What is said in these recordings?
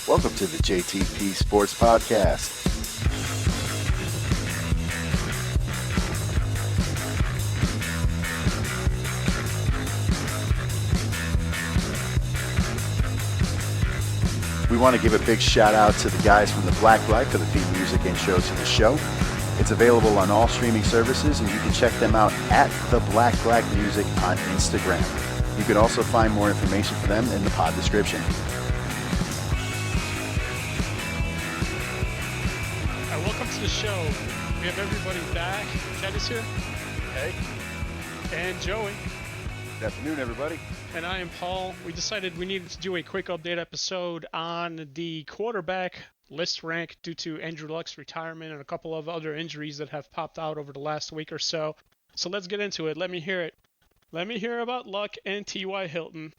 Welcome to the JTP Sports Podcast. We want to give a big shout out to the guys from the Black Light for the theme music intro to the show. It's available on all streaming services, and you can check them out at the Black Music on Instagram. You can also find more information for them in the pod description. Welcome to the show. We have everybody back. Ted is here. Hey. And Joey. Good afternoon, everybody. And I am Paul. We decided we needed to do a quick update episode on the quarterback list rank due to Andrew Luck's retirement and a couple of other injuries that have popped out over the last week or so. So let's get into it. Let me hear it. Let me hear about Luck and T.Y. Hilton.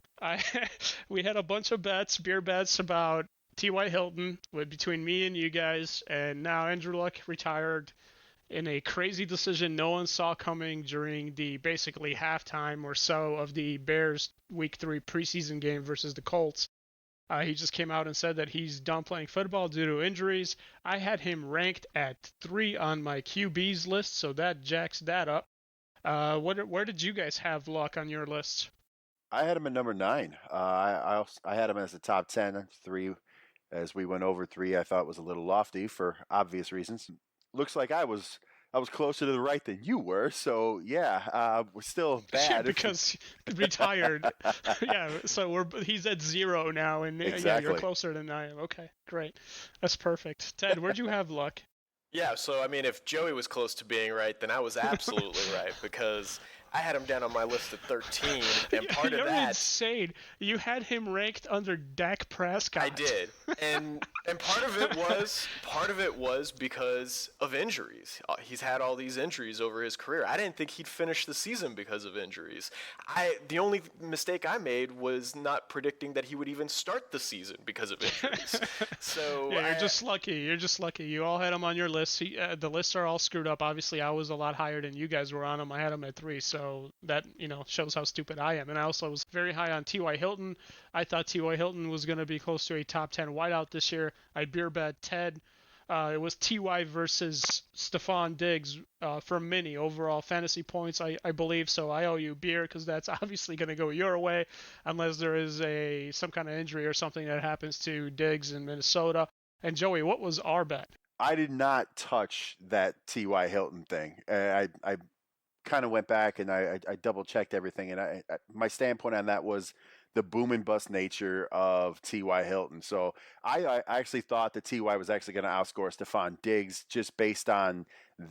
We had a bunch of beer bets about T.Y. Hilton between me and you guys, and now Andrew Luck retired in a crazy decision no one saw coming during the basically halftime or so of the Bears Week 3 preseason game versus the Colts. He just came out and said that he's done playing football due to injuries. I had him ranked at 3 on my QBs list, so that jacks that up. Where did you guys have Luck on your list? I had him at number 9. I had him as a top 10. 3, as we went over 3, I thought was a little lofty for obvious reasons. Looks like I was closer to the right than you were, so yeah, we're still bad. Yeah, because retired. Yeah, so he's at 0 now, and exactly. Yeah, you're closer than I am. Okay, great, that's perfect. Ted, where'd you have Luck? Yeah, so I mean, if Joey was close to being right, then I was absolutely right, because I had him down on my list at 13, and part of that... You're insane. You had him ranked under Dak Prescott. I did, and part of it was because of injuries. He's had all these injuries over his career. I didn't think he'd finish the season because of injuries. The only mistake I made was not predicting that he would even start the season because of injuries. So yeah, you're just lucky. You all had him on your list. The lists are all screwed up. Obviously, I was a lot higher than you guys were on him. I had him at 3, so that shows how stupid I am. And I also was very high on T.Y. Hilton. I thought T.Y. Hilton was going to be close to a top 10 wideout this year. I beer bet Ted. It was T.Y. versus Stephon Diggs for mini overall fantasy points, I believe. So I owe you beer because that's obviously going to go your way unless there is some kind of injury or something that happens to Diggs in Minnesota. And Joey, what was our bet? I did not touch that T.Y. Hilton thing. I kind of went back and I double checked everything, and my standpoint on that was the boom and bust nature of T.Y. Hilton. So I actually thought that T.Y. was actually going to outscore Stephon Diggs just based on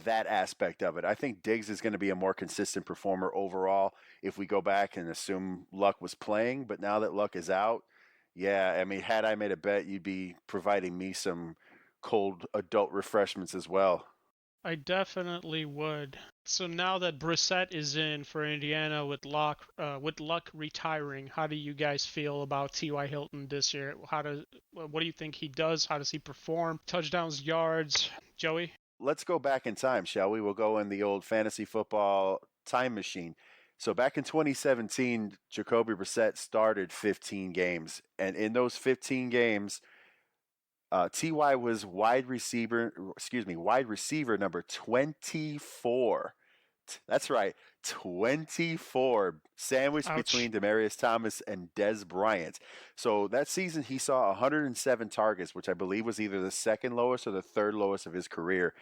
that aspect of it. I think Diggs is going to be a more consistent performer overall if we go back and assume Luck was playing. But now that Luck is out, yeah, I mean, had I made a bet, you'd be providing me some cold adult refreshments as well. I definitely would. So now that Brissett is in for Indiana with Luck retiring, how do you guys feel about T.Y. Hilton this year? What do you think he does? How does he perform? Touchdowns, yards, Joey? Let's go back in time, shall we? We'll go in the old fantasy football time machine. So back in 2017, Jacoby Brissett started 15 games, and in those 15 games, T.Y. was wide receiver number 24. That's right, 24, sandwiched between Demaryius Thomas and Dez Bryant. So that season he saw 107 targets, which I believe was either the second lowest or the third lowest of his career.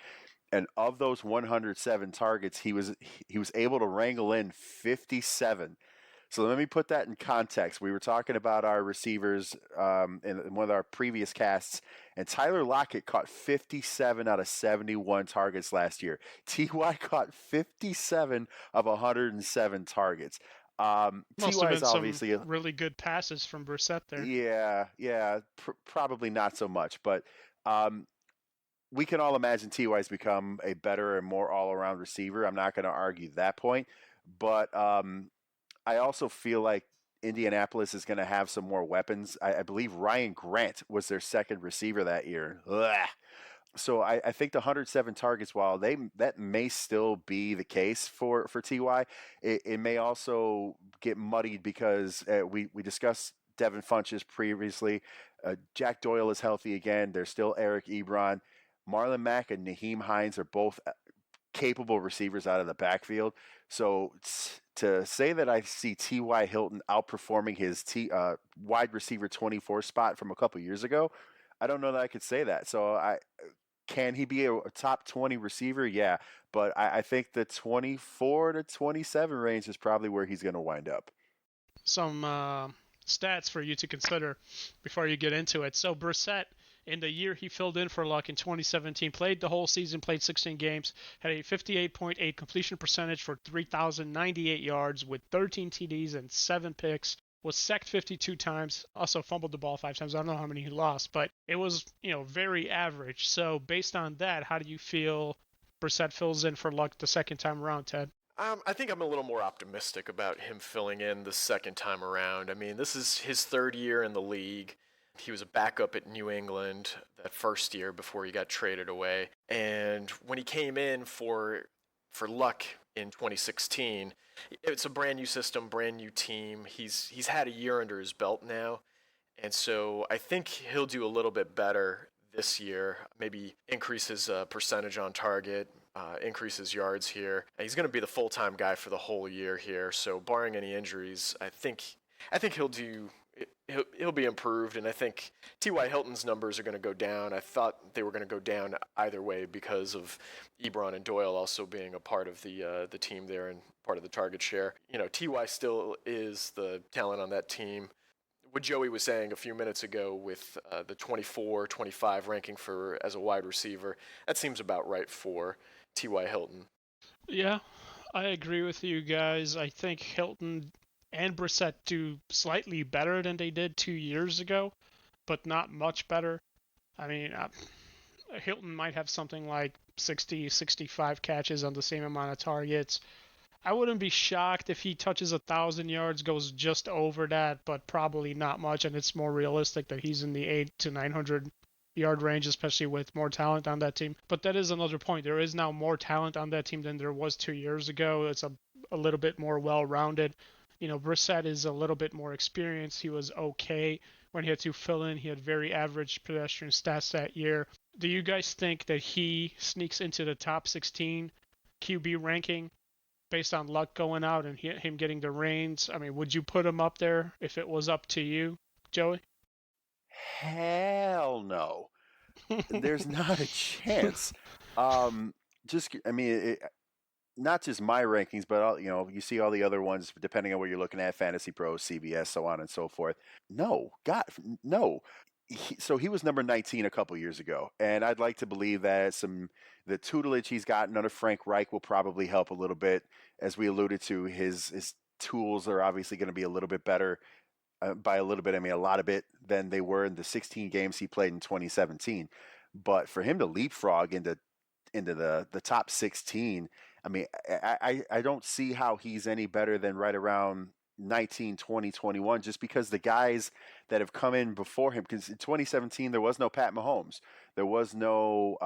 And of those 107 targets, he was able to wrangle in 57. So let me put that in context. We were talking about our receivers in one of our previous casts, and Tyler Lockett caught 57 out of 71 targets last year. T.Y. caught 57 of 107 targets. Must T.Y. have is been obviously some really good passes from Brissett there. Yeah, probably not so much, but we can all imagine T.Y.'s become a better and more all-around receiver. I'm not going to argue that point, but I also feel like Indianapolis is going to have some more weapons. I believe Ryan Grant was their second receiver that year. Ugh. So I think the 107 targets, while that may still be the case for T.Y., it may also get muddied because we discussed Devin Funches previously. Jack Doyle is healthy again. There's still Eric Ebron. Marlon Mack and Naheem Hines are both capable receivers out of the backfield. So to say that I see T.Y. Hilton outperforming his wide receiver 24 spot from a couple years ago, I don't know that I could say that. So can he be a top 20 receiver? Yeah, but I think the 24 to 27 range is probably where he's going to wind up. Some stats for you to consider before you get into it. So Brissett, in the year he filled in for Luck in 2017, played the whole season, played 16 games, had a 58.8 completion percentage for 3,098 yards with 13 TDs and 7 picks, was sacked 52 times, also fumbled the ball 5 times. I don't know how many he lost, but it was, very average. So based on that, how do you feel Brissett fills in for Luck the second time around, Ted? I think I'm a little more optimistic about him filling in the second time around. I mean, this is his third year in the league. He was a backup at New England that first year before he got traded away. And when he came in for Luck in 2016, it's a brand new system, brand new team. He's had a year under his belt now. And so I think he'll do a little bit better this year, maybe increase his percentage on target, increase his yards here. And he's going to be the full-time guy for the whole year here. So barring any injuries, I think he'll be improved, and I think T.Y. Hilton's numbers are going to go down. I thought they were going to go down either way because of Ebron and Doyle also being a part of the team there and part of the target share. T.Y. still is the talent on that team. What Joey was saying a few minutes ago with the 24, 25 ranking as a wide receiver, that seems about right for T.Y. Hilton. Yeah, I agree with you guys. I think Hilton and Brissett do slightly better than they did 2 years ago, but not much better. I mean, Hilton might have something like 60, 65 catches on the same amount of targets. I wouldn't be shocked if he touches 1,000 yards, goes just over that, but probably not much, and it's more realistic that he's in the 8 to 900 yard range, especially with more talent on that team. But that is another point. There is now more talent on that team than there was 2 years ago. It's a little bit more well-rounded. Brissett is a little bit more experienced. He was okay when he had to fill in. He had very average pedestrian stats that year. Do you guys think that he sneaks into the top 16 QB ranking based on Luck going out and him getting the reins? I mean, would you put him up there if it was up to you, Joey? Hell no. There's not a chance. Not just my rankings, but you see all the other ones depending on what you're looking at, Fantasy Pros, CBS, so on and so forth. No, God, no. So he was number 19 a couple years ago, and I'd like to believe that the tutelage he's gotten under Frank Reich will probably help a little bit. As we alluded to, his tools are obviously going to be a little bit better. By a little bit, I mean a lot of bit than they were in the 16 games he played in 2017. But for him to leapfrog into the top 16, I mean, I don't see how he's any better than right around 19, 20, 21, just because the guys that have come in before him, because in 2017 there was no Pat Mahomes, there was no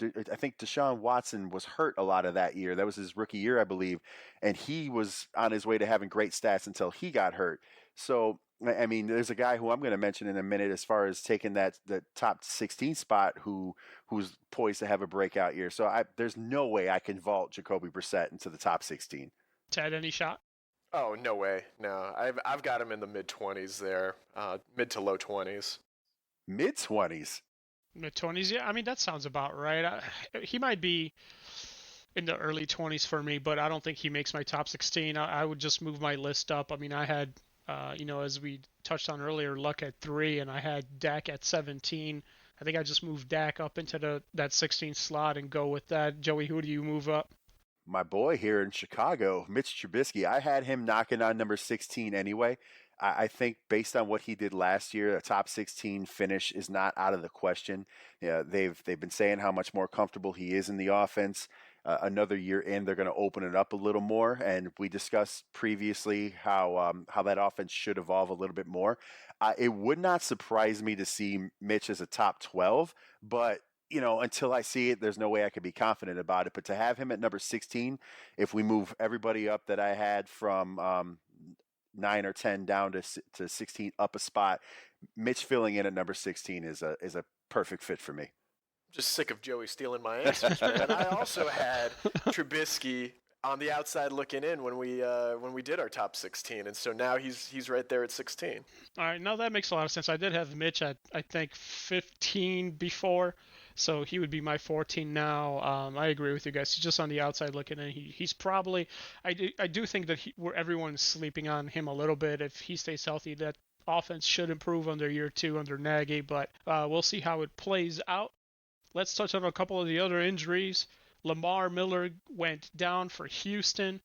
I think Deshaun Watson was hurt a lot of that year. That was his rookie year, I believe, and he was on his way to having great stats until he got hurt. So I mean, there's a guy who I'm going to mention in a minute as far as taking the top 16 spot who's poised to have a breakout year. So there's no way I can vault Jacoby Brissett into the top 16. Ted, any shot? Oh, no way. No, I've got him in the mid-20s there, mid to low 20s. Mid-20s? Mid-20s, yeah. I mean, that sounds about right. He might be in the early 20s for me, but I don't think he makes my top 16. I would just move my list up. I mean, I had, as we touched on earlier, Luck at 3, and I had Dak at 17. I think I just moved Dak up into that 16 slot and go with that. Joey, who do you move up? My boy here in Chicago, Mitch Trubisky. I had him knocking on number 16 anyway. I think based on what he did last year, a top 16 finish is not out of the question. Yeah, they've been saying how much more comfortable he is in the offense. Another year in, they're going to open it up a little more, and we discussed previously how that offense should evolve a little bit more. It would not surprise me to see Mitch as a top 12, but until I see it, there's no way I could be confident about it. But to have him at number 16, if we move everybody up that I had from 9 or 10 down to 16 up a spot. Mitch filling in at number 16 is a perfect fit for me. Just sick of Joey stealing my answers, man. I also had Trubisky on the outside looking in when we did our top 16, and so now he's right there at 16. All right, now that makes a lot of sense. I did have Mitch at, I think, 15 before, so he would be my 14 now. I agree with you guys. He's just on the outside looking in. He's probably, I do think that where everyone's sleeping on him a little bit. If he stays healthy, that offense should improve under year 2 under Nagy, but we'll see how it plays out. Let's touch on a couple of the other injuries. Lamar Miller went down for Houston,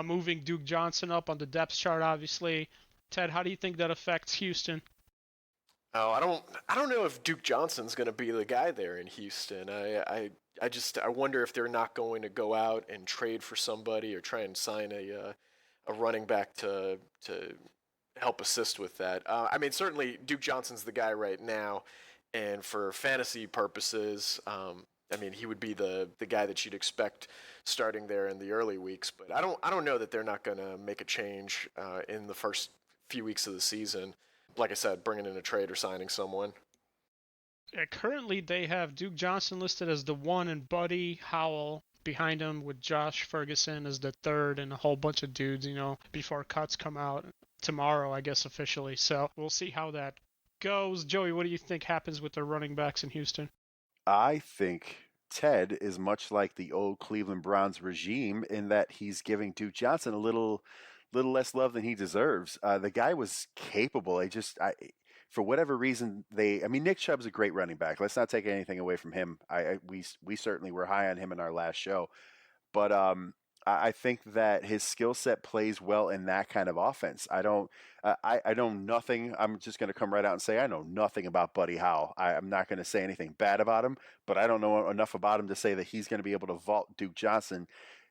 moving Duke Johnson up on the depth chart, obviously. Ted, how do you think that affects Houston? Oh, I don't know if Duke Johnson's going to be the guy there in Houston. I wonder if they're not going to go out and trade for somebody or try and sign a running back to help assist with that. I mean, certainly Duke Johnson's the guy right now. And for fantasy purposes, I mean, he would be the guy that you'd expect starting there in the early weeks. But I don't know that they're not going to make a change in the first few weeks of the season. Like I said, bringing in a trade or signing someone. Currently, they have Duke Johnson listed as the 1 and Buddy Howell behind him, with Josh Ferguson as the 3rd, and a whole bunch of dudes, before cuts come out tomorrow, I guess, officially. So we'll see how that goes. Joey, what do you think happens with the running backs in Houston? I think Ted is much like the old Cleveland Browns regime in that he's giving Duke Johnson a little less love than he deserves. The guy was capable. For whatever reason, Nick Chubb's a great running back. Let's not take anything away from him. We certainly were high on him in our last show, but I think that his skill set plays well in that kind of offense. I know nothing. I'm just going to come right out and say I know nothing about Buddy Howell. I'm not going to say anything bad about him, but I don't know enough about him to say that he's going to be able to vault Duke Johnson.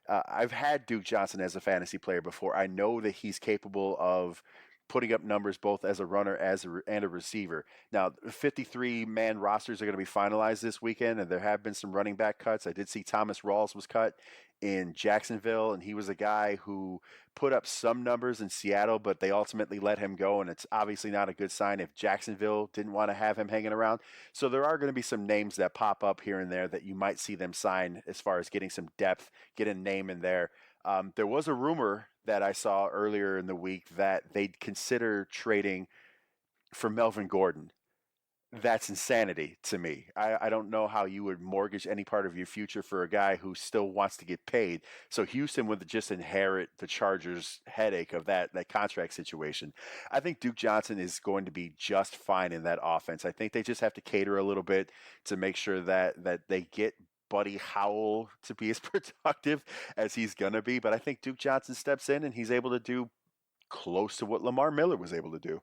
I've had Duke Johnson as a fantasy player before. I know that he's capable of putting up numbers both as a runner and a receiver. Now, 53-man rosters are going to be finalized this weekend, and there have been some running back cuts. I did see Thomas Rawls was cut in Jacksonville, and he was a guy who put up some numbers in Seattle, but they ultimately let him go, and it's obviously not a good sign if Jacksonville didn't want to have him hanging around. So there are going to be some names that pop up here and there that you might see them sign as far as getting some depth, get a name in there. There was a rumor that I saw earlier in the week that they'd consider trading for Melvin Gordon. That's insanity to me. I don't know how you would mortgage any part of your future for a guy who still wants to get paid. So Houston would just inherit the Chargers' headache of that contract situation. I think Duke Johnson is going to be just fine in that offense. I think they just have to cater a little bit to make sure that they get Buddy Howell to be as productive as he's going to be. But I think Duke Johnson steps in and he's able to do close to what Lamar Miller was able to do.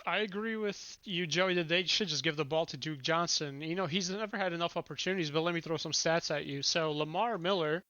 I agree with you, Joey, that they should just give the ball to Duke Johnson. He's never had enough opportunities, but let me throw some stats at you. So Lamar Miller,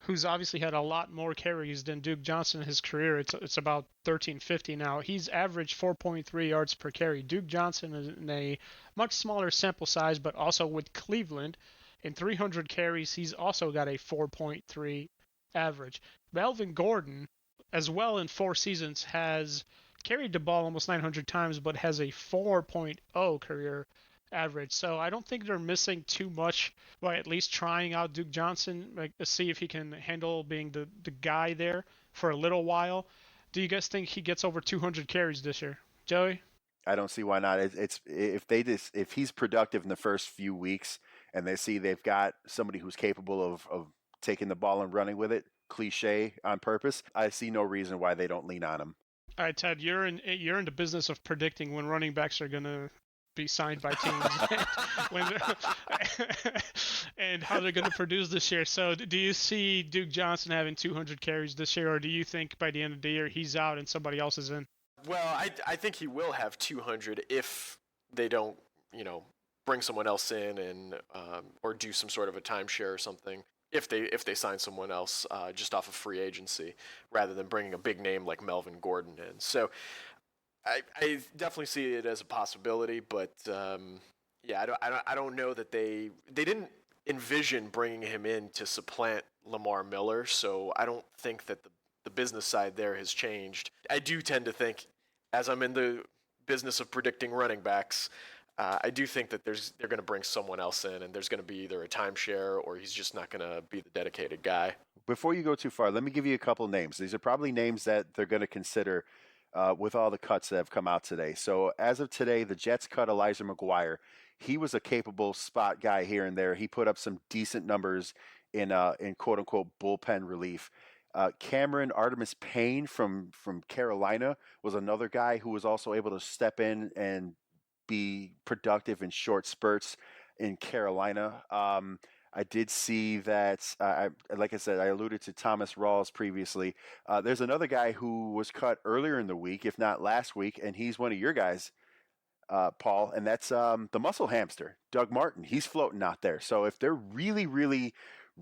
who's obviously had a lot more carries than Duke Johnson in his career, it's about 1350 now. He's averaged 4.3 yards per carry. Duke Johnson is in a much smaller sample size, but also with Cleveland, in 300 carries, he's also got a 4.3 average. Melvin Gordon, as well in 4 seasons, has carried the ball almost 900 times, but has a 4.0 career average. So I don't think they're missing too much by at least trying out Duke Johnson, to see if he can handle being the guy there for a little while. Do you guys think he gets over 200 carries this year, Joey? I don't see why not. If he's productive in the first few weeks and they see they've got somebody who's capable of taking the ball and running with it, cliche on purpose, I see no reason why they don't lean on him. All right, Ted, you're in the business of predicting when running backs are going to be signed by teams and how they're going to produce this year. So do you see Duke Johnson having 200 carries this year, or do you think by the end of the year he's out and somebody else is in? Well, I think he will have 200 if they don't, bring someone else in and or do some sort of a timeshare or something. If they sign someone else just off of free agency, rather than bringing a big name like Melvin Gordon in. So I definitely see it as a possibility, but I don't know that they didn't envision bringing him in to supplant Lamar Miller. So I don't think that the the business side there has changed. I do tend to think, as I'm in the business of predicting running backs, I do think that they're going to bring someone else in, and there's going to be either a timeshare or he's just not going to be the dedicated guy. Before you go too far, let me give you a couple names. These are probably names that they're going to consider with all the cuts that have come out today. So as of today, the Jets cut Elijah McGuire. He was a capable spot guy here and there. He put up some decent numbers in quote unquote bullpen relief. Cameron Artemis Payne from Carolina was another guy who was also able to step in and be productive in short spurts in Carolina. I did see that, like I said, I alluded to Thomas Rawls previously. There's another guy who was cut earlier in the week, if not last week, and he's one of your guys, Paul, and that's the muscle hamster, Doug Martin. He's floating out there. So if they're really, really,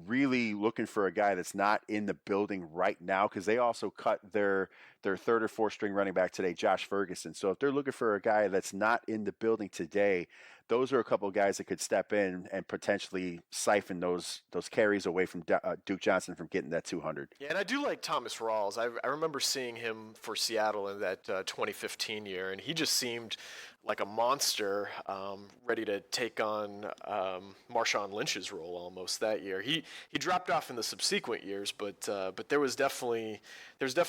really looking for a guy that's not in the building right now, because they also cut their third or fourth string running back today, Josh Ferguson. So if they're looking for a guy that's not in the building today, those are a couple of guys that could step in and potentially siphon those carries away from Duke Johnson from getting that 200. Yeah, and I do like Thomas Rawls. I remember seeing him for Seattle in that 2015 year, and he just seemed like a monster, ready to take on Marshawn Lynch's role almost that year. He dropped off in the subsequent years, but there was definitely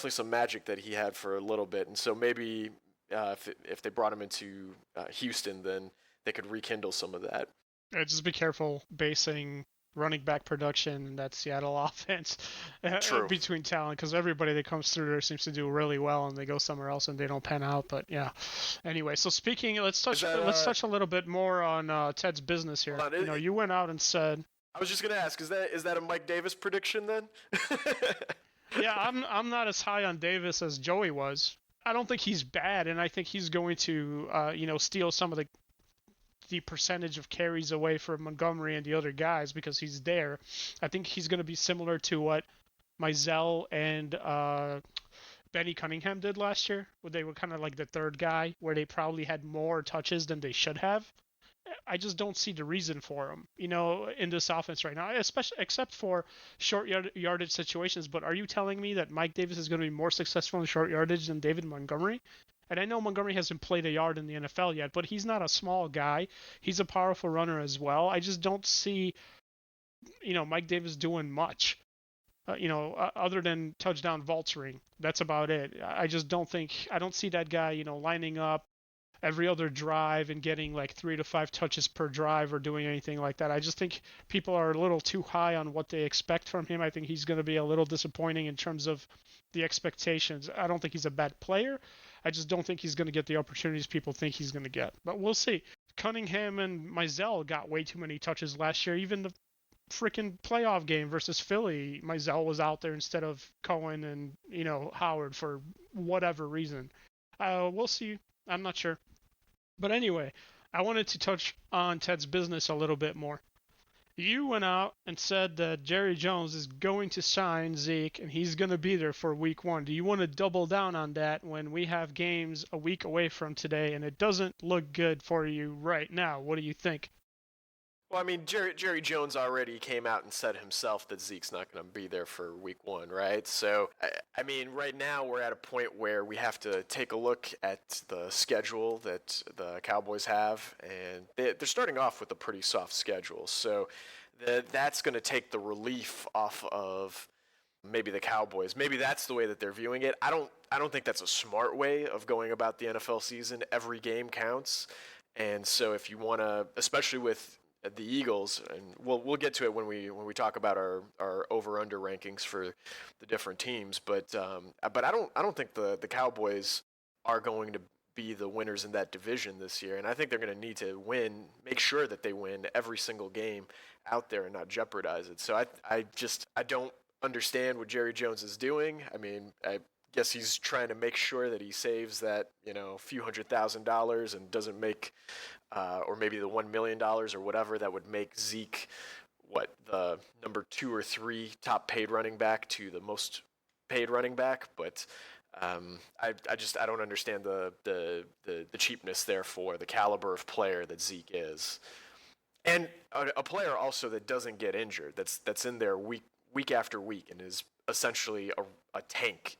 some magic that he had for a little bit, and so maybe if they brought him into Houston, then they could rekindle some of that. Just be careful basing running back production in that Seattle offense between talent, because everybody that comes through there seems to do really well, and they go somewhere else and they don't pan out. But yeah, anyway. So speaking, let's touch a little bit more on Ted's business here. You went out and said. I was just gonna ask, is that a Mike Davis prediction then? Yeah, I'm not as high on Davis as Joey was. I don't think he's bad, and I think he's going to steal some of the percentage of carries away from Montgomery and the other guys because he's there. I think he's going to be similar to what Mizell and Benny Cunningham did last year, where they were kind of like the third guy, where they probably had more touches than they should have. I just don't see the reason for him, in this offense right now, especially except for short yardage situations. But are you telling me that Mike Davis is going to be more successful in short yardage than David Montgomery? And I know Montgomery hasn't played a yard in the NFL yet, but he's not a small guy. He's a powerful runner as well. I just don't see, Mike Davis doing much, other than touchdown vulturing. That's about it. I don't see that guy, lining up every other drive and getting like 3 to 5 touches per drive or doing anything like that. I just think people are a little too high on what they expect from him. I think he's going to be a little disappointing in terms of the expectations. I don't think he's a bad player. I just don't think he's going to get the opportunities people think he's going to get. But we'll see. Cunningham and Mizell got way too many touches last year. Even the freaking playoff game versus Philly, Mizell was out there instead of Cohen and, Howard for whatever reason. We'll see. I'm not sure. But anyway, I wanted to touch on Ted's business a little bit more. You went out and said that Jerry Jones is going to sign Zeke and he's going to be there for week 1. Do you want to double down on that when we have games a week away from today and it doesn't look good for you right now? What do you think? Well, I mean, Jerry Jones already came out and said himself that Zeke's not going to be there for week 1, right? So, I mean, right now we're at a point where we have to take a look at the schedule that the Cowboys have, and they're starting off with a pretty soft schedule. So that's going to take the relief off of maybe the Cowboys. Maybe that's the way that they're viewing it. I don't think that's a smart way of going about the NFL season. Every game counts. And so if you want to, especially with the Eagles, and we'll get to it when we talk about our over-under rankings for the different teams, but I don't think the Cowboys are going to be the winners in that division this year, and I think they're going to need to make sure that they win every single game out there and not jeopardize it. So I don't understand what Jerry Jones is doing. I mean, I guess he's trying to make sure that he saves that few $100,000 and doesn't make or maybe the $1 million or whatever that would make Zeke the number 2 or 3 top paid running back to the most paid running back. But I don't understand the cheapness there for the caliber of player that Zeke is, and a player also that doesn't get injured, that's in there week after week and is essentially a tank.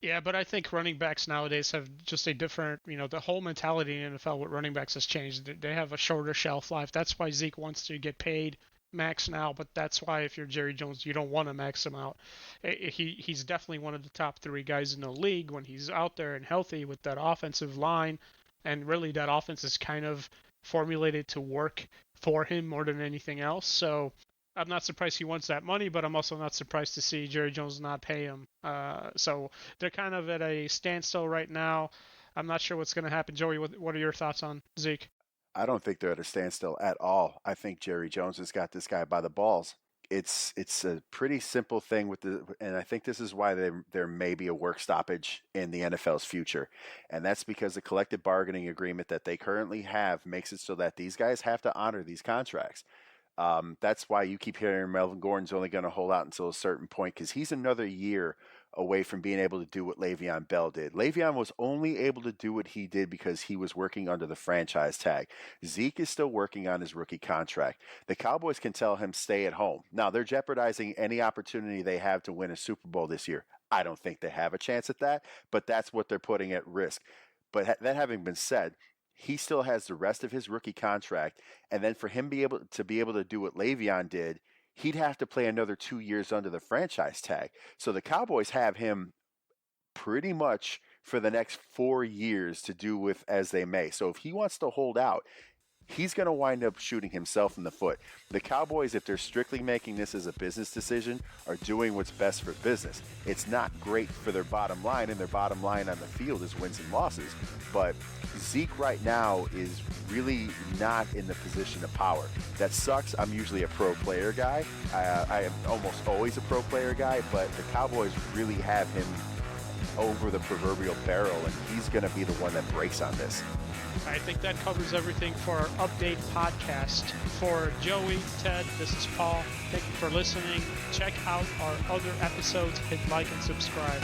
Yeah, but I think running backs nowadays have just a different, the whole mentality in the NFL with running backs has changed. They have a shorter shelf life. That's why Zeke wants to get paid max now, but that's why if you're Jerry Jones, you don't want to max him out. He's definitely one of the top 3 guys in the league when he's out there and healthy with that offensive line, and really that offense is kind of formulated to work for him more than anything else. So I'm not surprised he wants that money, but I'm also not surprised to see Jerry Jones not pay him. So they're kind of at a standstill right now. I'm not sure what's going to happen. Joey, what are your thoughts on Zeke? I don't think they're at a standstill at all. I think Jerry Jones has got this guy by the balls. It's a pretty simple thing and I think this is why there may be a work stoppage in the NFL's future, and that's because the collective bargaining agreement that they currently have makes it so that these guys have to honor these contracts. That's why you keep hearing Melvin Gordon's only going to hold out until a certain point, because he's another year away from being able to do what Le'Veon Bell did. Le'Veon was only able to do what he did because he was working under the franchise tag. Zeke is still working on his rookie contract. The Cowboys can tell him stay at home. Now, they're jeopardizing any opportunity they have to win a Super Bowl this year. I don't think they have a chance at that, but that's what they're putting at risk. But that having been said, he still has the rest of his rookie contract, and then for him be able to do what Le'Veon did, he'd have to play another 2 years under the franchise tag. So the Cowboys have him pretty much for the next 4 years to do with as they may. So if he wants to hold out, he's going to wind up shooting himself in the foot. The Cowboys, if they're strictly making this as a business decision, are doing what's best for business. It's not great for their bottom line, and their bottom line on the field is wins and losses. But Zeke right now is really not in the position of power. That sucks. I'm usually a pro player guy. I am almost always a pro player guy, but the Cowboys really have him over the proverbial barrel, and he's going to be the one that breaks on this. I think that covers everything for our update podcast. For Joey, Ted, this is Paul. Thank you for listening. Check out our other episodes. Hit like and subscribe.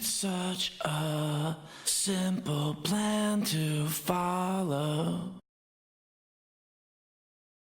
Such a simple plan to follow.